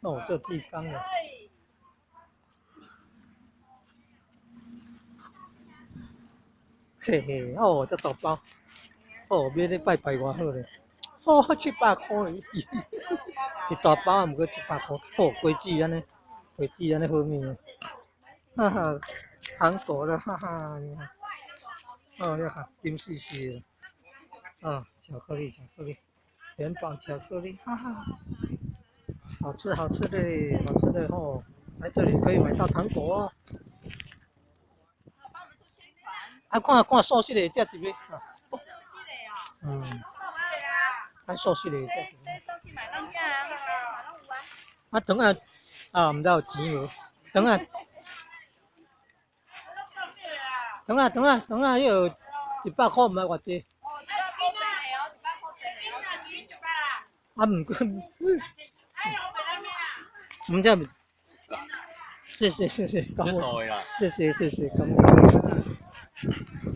哦，这鸡缸了。嘿嘿，哦，这大包，哦，买咧拜拜偌好咧，哦，700块，一大包啊，毋过700块，哦，果子安尼，果子安尼好味，哈哈，糖果了，哈哈，你看，哦，你看，金丝丝的，啊，巧克力，巧克力，元宝巧克力，哈哈，好吃，好吃的，好吃的哦，来这里可以买到糖果哦。啊，看素食的，这一个啊。嗯。看素食的，这一个。啊，糖啊，啊，毋知有钱无？糖啊，糖啊，糖啊，糖啊，迄个100块，毋知偌济。啊，毋过，毋知。谢谢谢谢，感恩。谢谢谢谢，感恩。